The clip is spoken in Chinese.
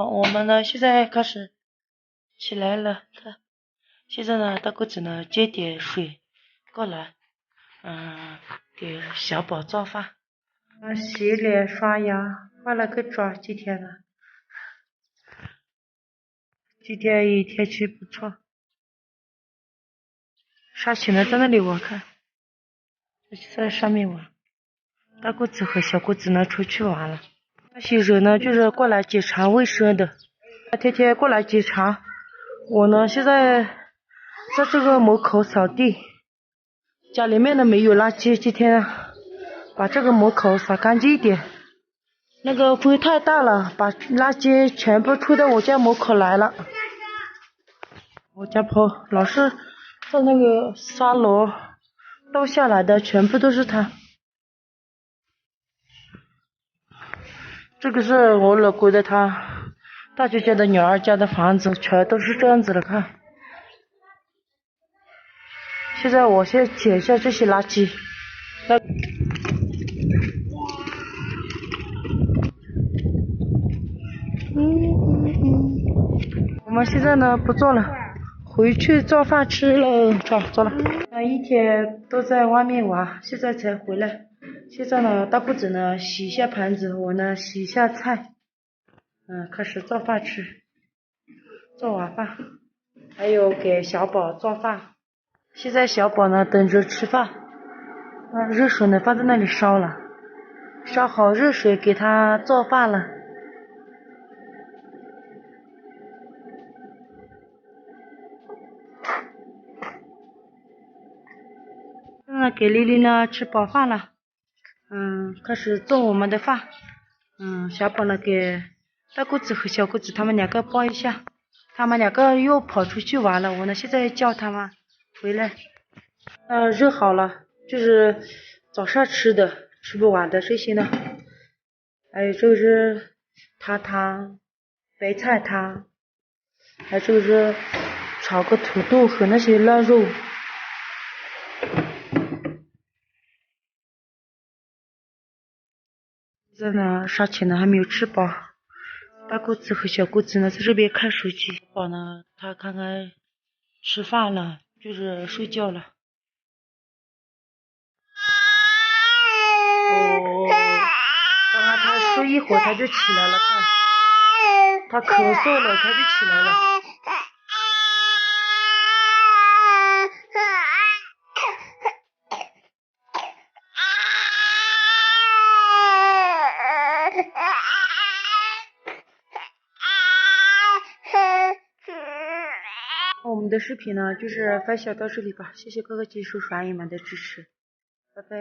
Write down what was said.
我们呢现在开始起来了，看，现在呢大姑子呢接点水过来，给小宝做饭，洗脸刷牙，化了个妆，今天呢，今天天气不错，沙琪呢在那里玩，看，在上面玩，大姑子和小姑子呢出去玩了，那些人呢就是过来检查卫生的，天天过来检查，我呢现在在这个门口扫地。家里面的没有垃圾，今天把这个门口扫干净一点。那个风太大了，把垃圾全部吹到我家门口来了。我家婆老是在那个沙楼倒下来的，全部都是她。这个是我老公的他大舅家的女儿家的房子，全都是这样子的，看。现在我先捡一下这些垃圾。我们现在呢不做了，回去做饭吃了，走了。一天都在外面玩，现在才回来。现在呢，大姑子呢洗一下盘子，我呢洗一下菜，开始做饭吃，做晚饭，还有给小宝做饭。现在小宝呢等着吃饭，热水呢放在那里烧了，烧好热水给他做饭了。现在给丽丽呢吃饱饭了，开始做我们的饭。小宝呢给大姑子和小姑子他们两个抱一下，他们两个又跑出去玩了，我呢现在叫他们回来。热好了，就是早上吃的，吃不完的这些呢，还有这个是汤，白菜汤，还有这个是炒个土豆和那些腊肉。现在呢，沙琪呢还没有吃饱，大姑子和小姑子呢在这边看手机，宝呢他看看吃饭了，就是睡觉了。刚刚他睡一会儿他就起来了，看，他咳嗽了他就起来了。我们的视频呢就是分享到这里吧，谢谢各个技术刷姨们的支持，拜拜。